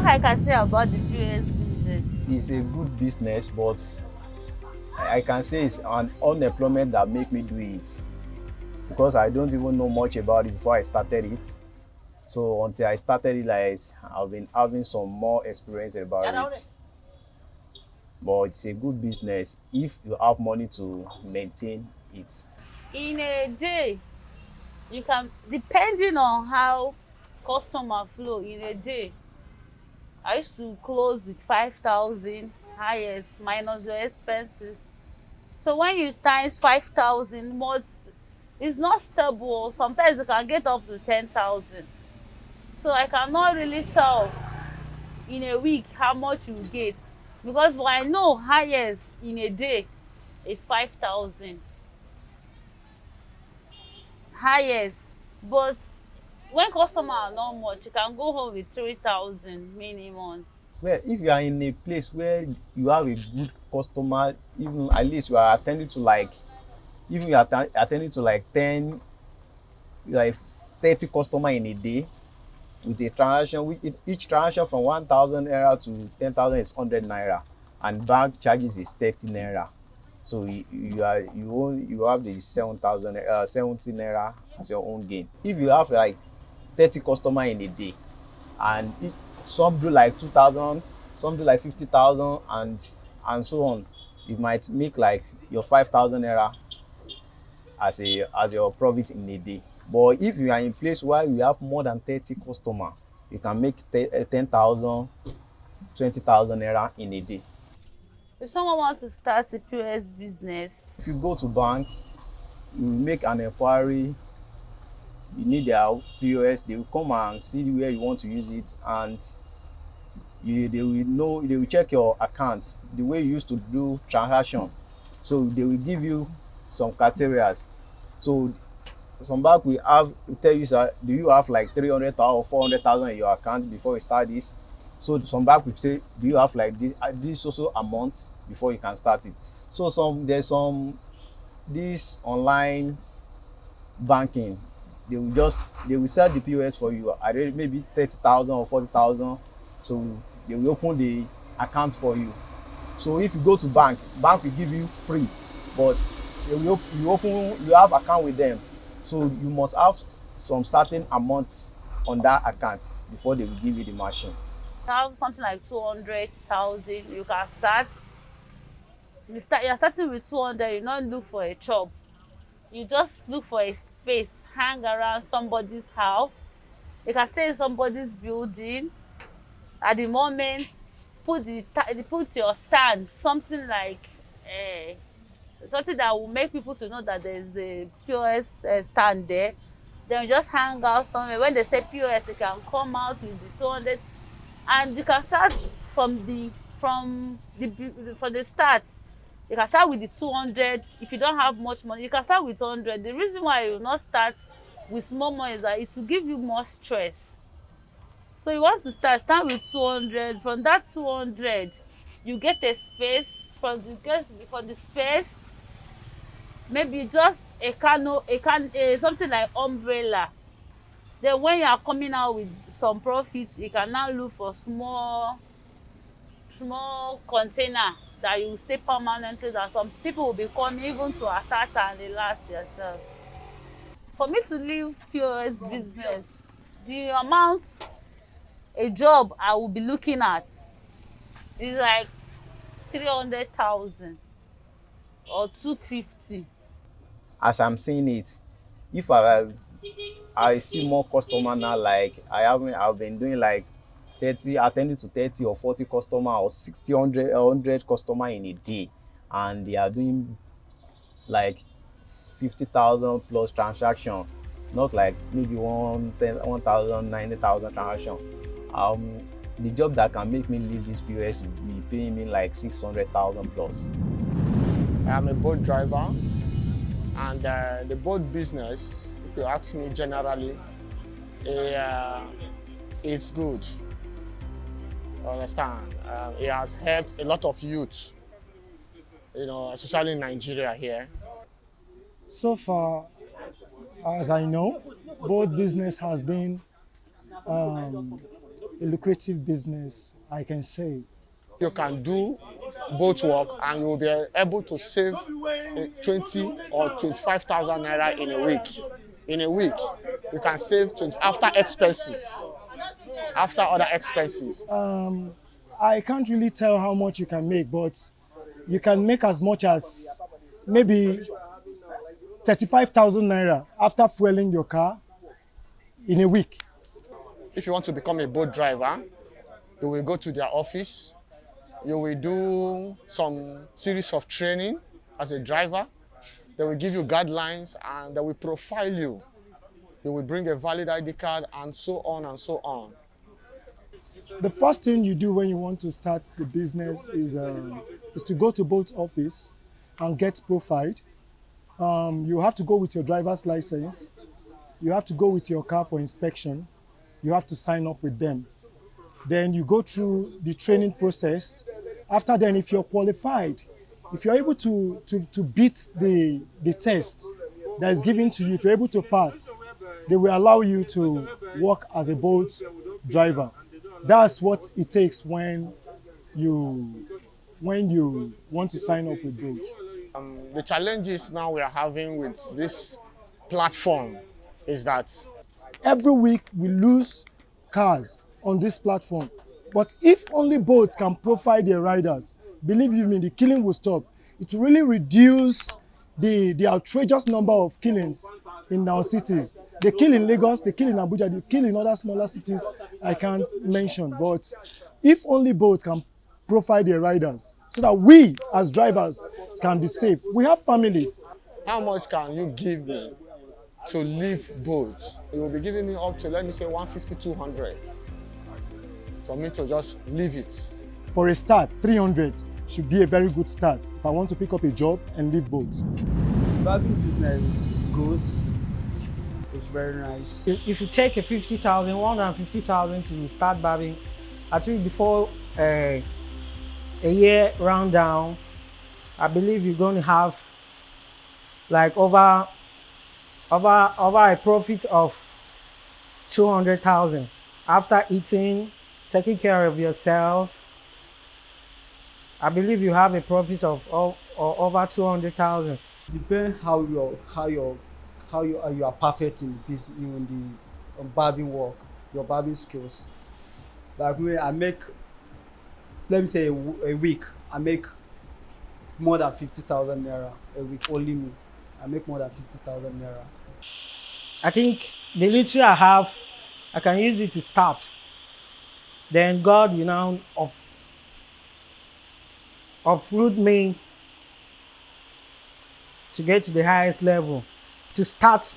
I can say about the POS business? It's a good business, but I can say it's an unemployment that make me do it, because I don't even know much about it before I started it. So until I started it, like, I've been having some more experience about it. But it's a good business if you have money to maintain it. In a day, you can, depending on how customer flow in a day, I used to close with 5,000 highest minus your expenses. So when you times 5,000, most it's not stable. Sometimes you can get up to 10,000. So I cannot really tell in a week how much you get, because what I know highest in a day is 5,000 highest. But when customer are not much, you can go home with 3,000 minimum. Well, if you are in a place where you have a good customer, even at least you are attending to like, even you are attending to like 10, like 30 customer in a day, with a transaction, each transaction from 1,000 naira to 10,000 is 100 naira, and bank charges is 30 naira. So you have the 7,000 70 naira as your own gain. If you have like 30 customer in a day, and some do like 2,000, some do like 50,000, and so on, you might make like your 5,000 naira as your profit in a day. But if you are in place where you have more than 30 customer, you can make 10,000, 20,000 naira in a day. If someone wants to start a POS business, If you go to bank, you make an inquiry, you need their POS, they will come and see where you want to use it, and they will check your account, the way you used to do transaction. So they will give you some criteria. So some bank will tell you, sir, do you have like 300,000 or 400,000 in your account before you start this? So some bank will say, do you have like this also amount before you can start it? So there's some this online banking, they will sell the POS for you at maybe 30,000 or 40,000. So they will open the account for you. So if you go to bank will give you free, but you have account with them. So you must have some certain amounts on that account before they will give you the machine. have something like 200,000, you can start. You're starting with 200, you not look for a job. You just look for a space, hang around somebody's house. You can stay in somebody's building. At the moment, put your stand, something like something that will make people to know that there's a POS stand there. Then you just hang out somewhere. When they say POS, you can come out with the 200, and you can start from the start. You can start with the 200. If you don't have much money, you can start with 100. The reason why you will not start with small money is that it will give you more stress. So you want to start with 200. From that 200, you get a space. For the space, maybe just something like umbrella. Then when you are coming out with some profits, you can now look for small container that you stay permanently, that some people will be coming even to attach and relax themselves. For me to leave POS business, the amount a job I will be looking at is like 300,000 or 250. As I'm seeing it, if I see more customer now, like I've been doing like 30, attending to 30 or 40 customer or 60, 100 customer in a day, and they are doing like 50,000 plus transaction, not like maybe 1,000, 90,000 transaction. The job that can make me leave this POS will be paying me like 600,000 plus. I'm a boat driver, and the boat business, if you ask me generally, it's good. You understand? It has helped a lot of youth, especially in Nigeria here. So far, as I know, boat business has been a lucrative business, I can say. You can do both work and you'll be able to save 20 or 25,000 naira in a week. In a week, you can save 20 after expenses, after other expenses. I can't really tell how much you can make, but you can make as much as maybe 35,000 naira after fueling your car in a week. If you want to become a boat driver, you will go to their office. You will do some series of training as a driver. They will give you guidelines and they will profile you. You will bring a valid ID card and so on and so on. The first thing you do when you want to start the business is to go to boat office and get profiled. You have to go with your driver's license. You have to go with your car for inspection. You have to sign up with them. Then you go through the training process. After then, if you're qualified, if you're able to beat the test that is given to you, if you're able to pass, they will allow you to work as a boat driver. That's what it takes when you want to sign up with boats. The challenges now we are having with this platform is that Every week we lose cars on this platform. But if only boats can profile their riders, believe you me, the killing will stop. It will really reduce the outrageous number of killings in our cities. They kill in Lagos, they kill in Abuja, they kill in other smaller cities I can't mention. But if only boats can profile their riders so that we as drivers can be safe. We have families. how much can you give me to leave boat? You will be giving me up to, let me say, 150, 200 for me to just leave it. For a start, 300 should be a very good start if I want to pick up a job and leave boat. Barbing business is good. It's very nice. If you take a 50,000, 150,000 to start barbing, I think before a year round down, I believe you're going to have like over a profit of 200,000 after eating, taking care of yourself. I believe you have a profit of over 200,000. Depends how you are perfect in business, in the barbing work, your barbing skills. Like me, I make, let me say a week, I make more than 50,000 naira a week. Only me, I make more than 50,000 naira. I think the little I have, I can use it to start. Then God will now uproot me to get to the highest level. To start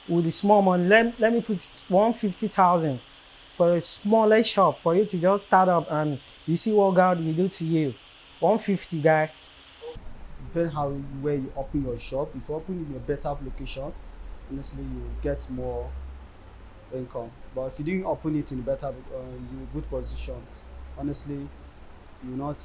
with the small money, let me put 150,000 for a smaller shop for you to just start up and you see what God will do to you. 150, guy. Depends where you open your shop. If you open in a better location, honestly, you will get more income. But if you didn't open it in better, in good positions, honestly, you will not,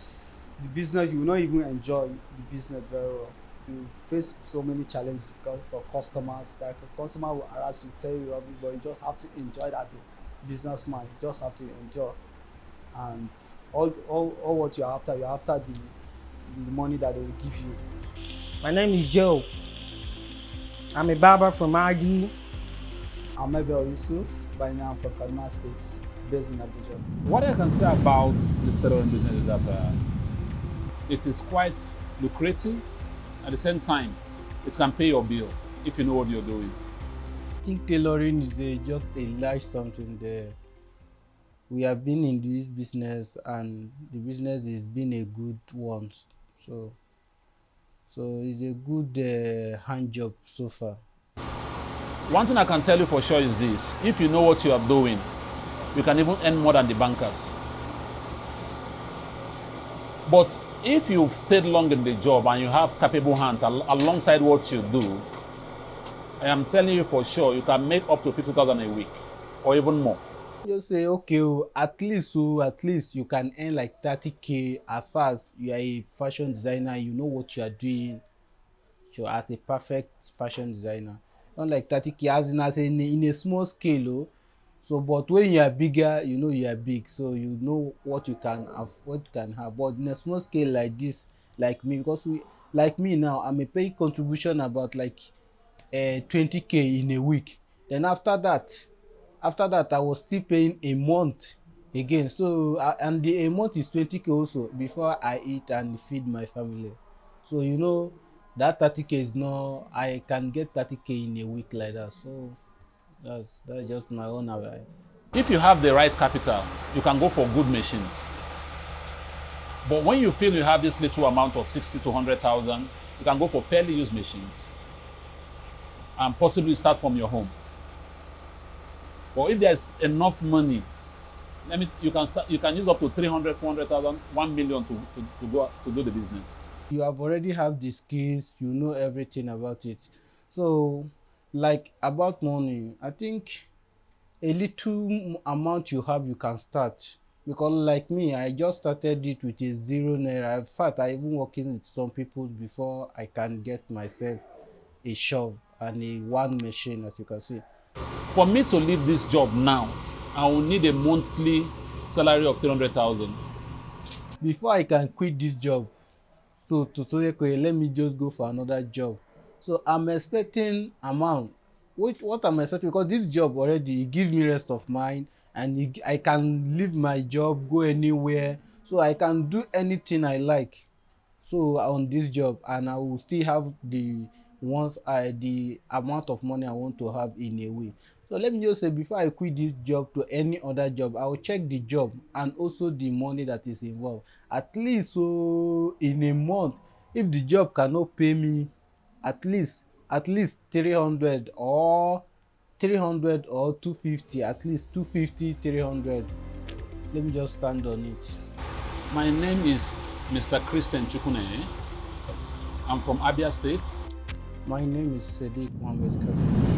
the business, you will not even enjoy the business very well. You face so many challenges for customers. Like a customer will harass you, tell you rubbish, but you just have to enjoy it as a businessman. You just have to enjoy, and all what you're after the money that they will give you. My name is Joe. I'm a barber from RD. I'm Mabel Yusuf. By now, I'm from Kaduna State, based in Abuja. What I can say about this tailoring business is that it is quite lucrative. At the same time, it can pay your bill if you know what you're doing. I think tailoring is just a large something there. We have been in this business and the business has been a good one. So it's a good hand job so far. One thing I can tell you for sure is this: if you know what you are doing, you can even earn more than the bankers. But if you've stayed long in the job and you have capable hands alongside what you do, I am telling you for sure, you can make up to 50,000 a week or even more. Just say, okay, at least you can earn like 30K as far as you are a fashion designer, you know what you are doing. So as a perfect fashion designer, not like 30K as in a small scale. So, but when you are bigger, you know you are big, so you know what you can have, what you can have. But in a small scale like this, like me, because like me now, I'm a pay contribution about like 20K in a week. Then after that, I was still paying a month again. So and a month is 20K also before I eat and feed my family. So you know that 30K is not. I can get 30K in a week like that. So that's just my own way. If you have the right capital, you can go for good machines. But when you feel you have this little amount of 60 to 100,000, you can go for fairly used machines and possibly start from your home. But if there's enough money, you can use up to 300, 400,000, 1 million to go to do the business. You have already have the skills, you know everything about it. So like about money, I think a little amount you have, you can start. Because like me, I just started it with a 0 naira. In fact, I even working with some people before I can get myself a shop and a one machine, as you can see. For me to leave this job now, I will need a monthly salary of 300,000. Before I can quit this job, so to say, okay, let me just go for another job. So I'm expecting amount, which what I'm expecting, because this job already it gives me rest of mind, and I can leave my job, go anywhere, so I can do anything I like. So on this job, and I will still have the amount of money I want to have in a way. So let me just say, before I quit this job to any other job, I will check the job and also the money that is involved. At least so in a month, if the job cannot pay me at least 300 or 250, at least 250, 300, let me just stand on it. My name is Mr. Christian Chukwuneye. I'm from Abia State. My name is Sadiq Mohammed Kabir.